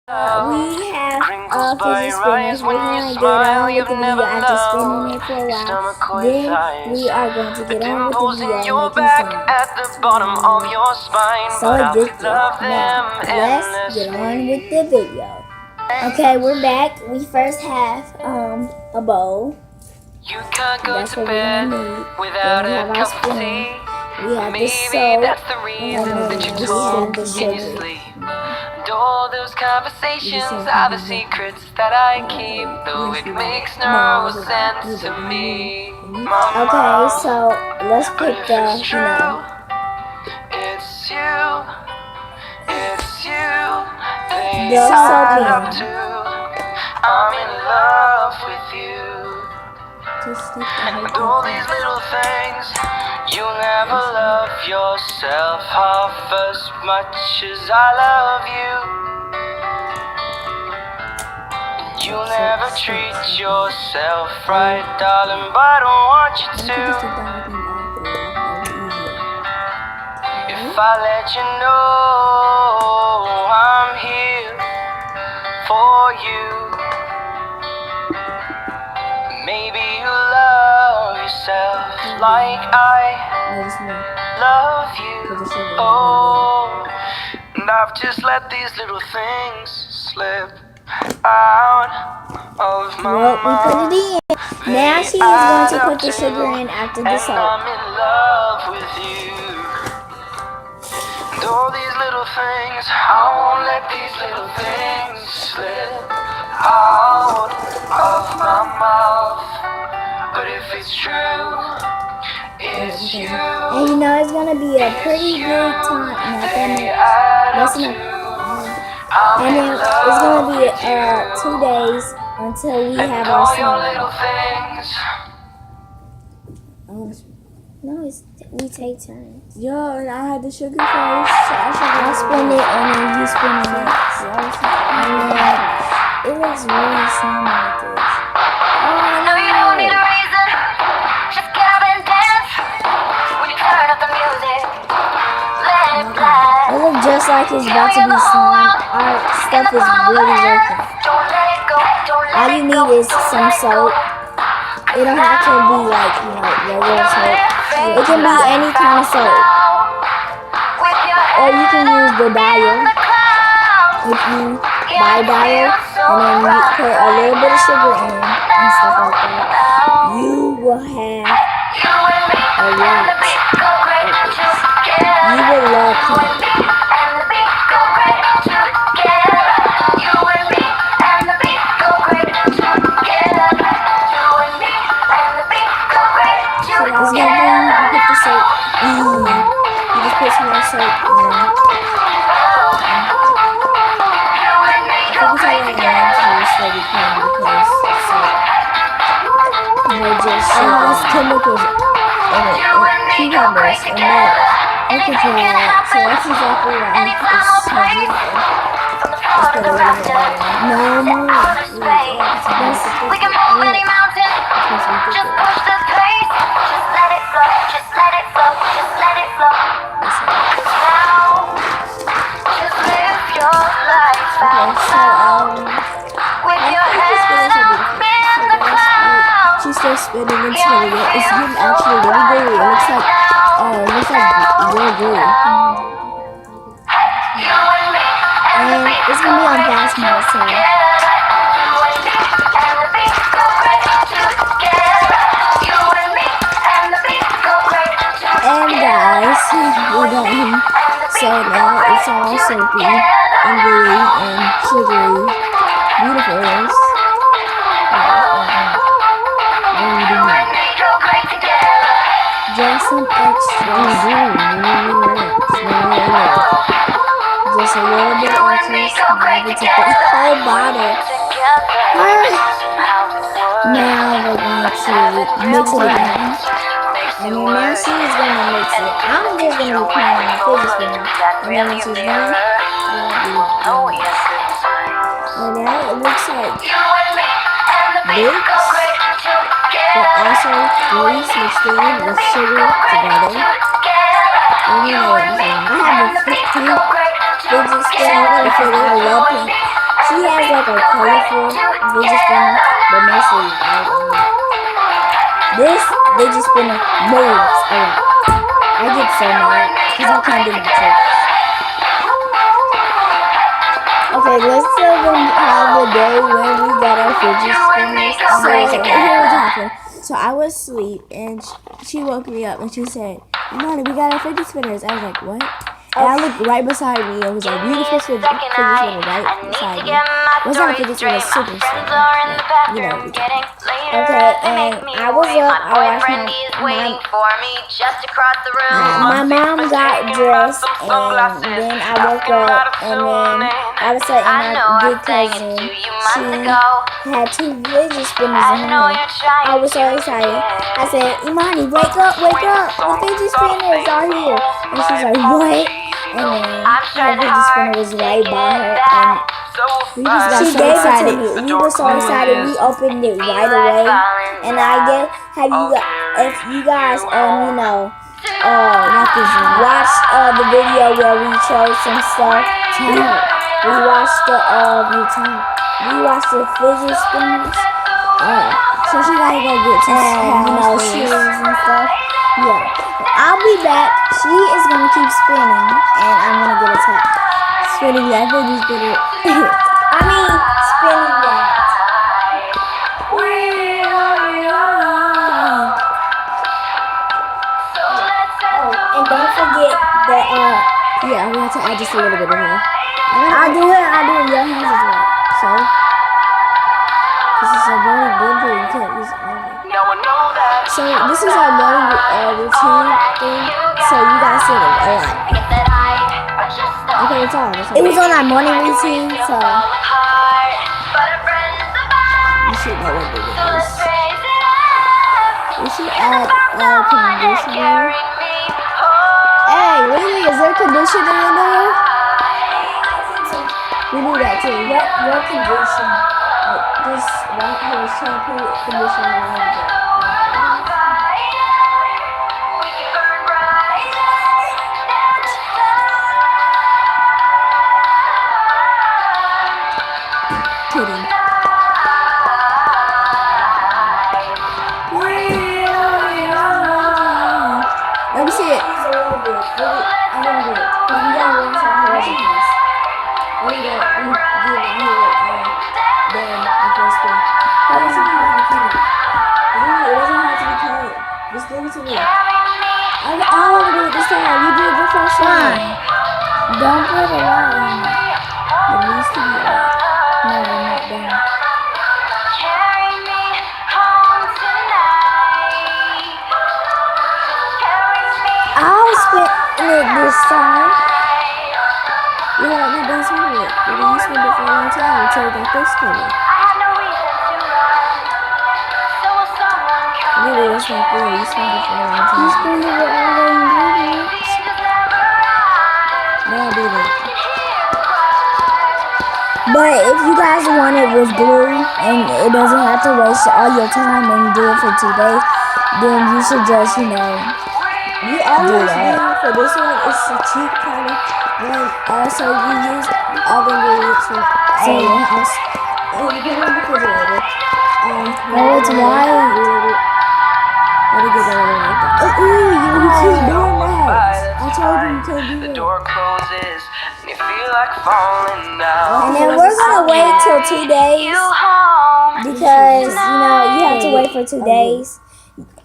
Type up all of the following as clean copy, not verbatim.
We have fidget spinners. We're going to get on with the video after spinning it for a while. Then we are going to get on with the video making so addictive. Now, let's get on with the video. Okay, we're back. We first have a bowl. That's what we're going to need. Then we have our spoon. We have the soap. And then we have the sugar. All those conversations are the secrets that I keep, though it makes no sense to me. Okay, so let's pick the, it's you, it's you, they add up to, I'm in love with you. And all these little things, you'll never love yourself half as much as I love you. And you'll never treat yourself right, darling, but I don't want you to. If I let you know I'm here for you, maybe you love yourself like I love you. Oh, and I've just let these little things slip out of my we mouth. put it in. Now she is going to put the sugar in after the soap. I'm in love with you. And all these little things, I won't let these little things slip out of my mouth. But if it's true, it's you. And you know it's gonna be a pretty big time. That's enough. And then it's gonna be 2 days until we have our slime. No, we take turns. Yo, and I had the sugar first. So I'll spin it and then you spin it next. It looks really slimy like this. No, you don't need a reason. Just get up and dance. When you turn up the music, let it blast. It looks just like it's about to be slime. Our stuff is really working. Don't let it go, don't let All you need is some soap. It don't have to be like, regular soap. It can be any kind of soap. Or you can use the dial. If you buy dial and then you put a little bit of sugar in and stuff like that, you will have a lot. You will love it. It's gonna be, you put the soap in. You just put some more soap in. I think it's all to slowly clean because we're just there's chemicals in it, cucumbers and milk. Alcohol, so that's exactly why it's so beautiful. Let's put a little bit more in. No more. We can move any mountain. Just push the pace. Just let it flow. Just let it flow. Just let it flow. Now, just live your life out. With your head up in the clouds. she's still spinning and spinning it. It's getting actually really gooey. It looks like real gooey. And it's gonna be on fast mode, so. And guys, we're done. So now it's all soapy and gooey and sugary. Beautiful. Just some extra. Just a little bit extra. Maybe take the whole bottle. Now we're going to mix it again. And then now she's going to mix it. I'm just going to be playing on the fidget spinner. And then when she's done, and now it looks like mix, but also grease mixed in with sugar together. And you know what I'm saying. I have a 15 fidget spinner. I love pink. like a colorful fidget spinner, but mostly white. This fidget spinner moves a lot. I get so mad because I can't do my tricks. Okay, let's tell them how the day when we got our fidget spinners. So here what happened. So I was asleep and she woke me up and she said, "Money, we got our fidget spinners." I was like, "What?" And I looked right beside me. It was a beautiful fidget spinner right beside me. It was not a fidget spinner, it was a super spinner. You know. Okay, and I was up. I watched my mom got dressed, and then I woke up, and then all of a sudden my big cousin, she had 2 fidget spinners in her hand. I was so excited. I said, "Imani, wake up, wake up! The fidget spinners are here!" And she's like, "What?" And then her fidget spinner was right by her, and We just got she so gave excited. it to me. We were so excited. We opened it right away. And I guess if you guys you know watched the video where we chose some stuff. We watched we watched the fidget spinners. So she gotta go get some shoes and stuff. Yeah. I'll be back. She is gonna keep spinning, and I'm gonna get attacked. spinning that fidget spinner. Spinning that. Oh, and don't forget that Yeah, we have to add just a little bit in here. I'll do it. Your hands as well. So, this is our morning blender. You can't use all of it. So, this is our morning routine thing. So, you guys see it a lot. Okay, it's on. It was on our morning routine, so You should know what it is. We should add conditioner. Hey, Lily, is there conditioner in there? We do that too. what condition? Like, just right here, shampoo, conditioner, and everything. Kidding. Let me see it. Use a little bit. I don't do it. We gotta rinse our hands. We do it here, then the first thing. How does it have to be? Really, it doesn't have to be colored. Just give it to me. I want to do it this time. You do it the first time. Don't put a lot in it. It needs to be right. No, not down. I'll spin it this time. Yeah, we done spin it. We spin it for a long time until we got this coming. Really, that's not good. You spin it for a long You time. spin it with all the ingredients. No, I didn't. But if you guys want it with glue and it doesn't have to waste all your time and do it for 2 days, then you should just, You always that. do for this one. It's a cheap kind of one. So you use all the ingredients from your house, and you put it in the refrigerator. No, it's white. Let me get that one like that. Ooh, you keep doing that. I told you you couldn't do The it. door closes and you feel like falling down. And then we're gonna wait till 2 days because you have to wait for 2 days.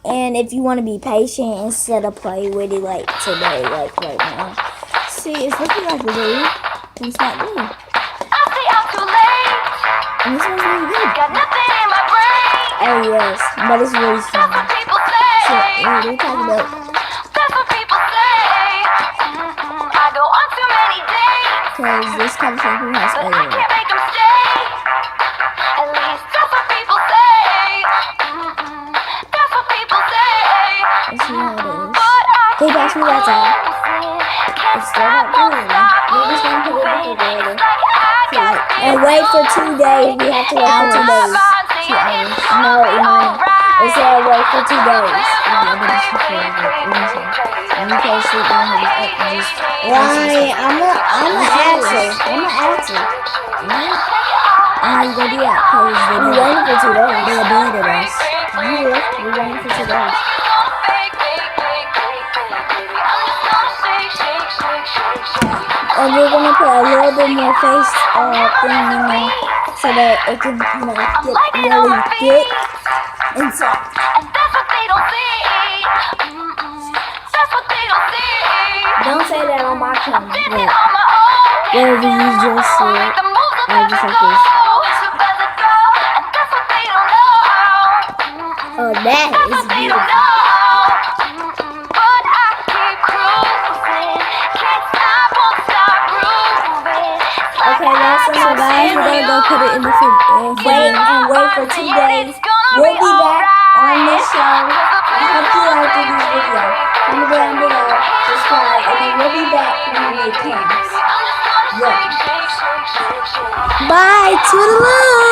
And if you want to be patient instead of play with it like today, like right now. See, it's looking like blue, and it's not blue. And this one's really good. Oh yes, but it's really fun. So, what are you talking about? Because this kind of shampoo has oil in it. Let's see how it is. Hey, pass me that time. It's still not blue. We're just going to put it in the refrigerator. For like And wait for 2 days. We have to wait for 2 days. 2 hours. No, Imani. It said wait for 2 days. I'm going to just put it in the refrigerator. And you can't sleep on it. Just Why? I'm a answer. And how you gonna do that? Cause We waiting for 2 days. they abandoned us. We waiting for 2 days. And we're gonna put a little bit more face thing in there so that it can, you know, get really thick and soft. And that's what they don't see. That's what they don't see. Don't say that on my camera. Did it on my own. Wherever you just see it. The moves are just like go. this. So fast it go. And that's what they don't know. Oh, that That's is what they don't beautiful. know. But I keep cruising. Can't stop, won't stop grooving. Okay, that's So enough. guys, we're gonna go put it in the Wait and wait for 2 days. We'll be back on this show. I hope you liked this video. Comment down below, subscribe, and then we'll be back when it comes. Yeah. Bye, toodaloo.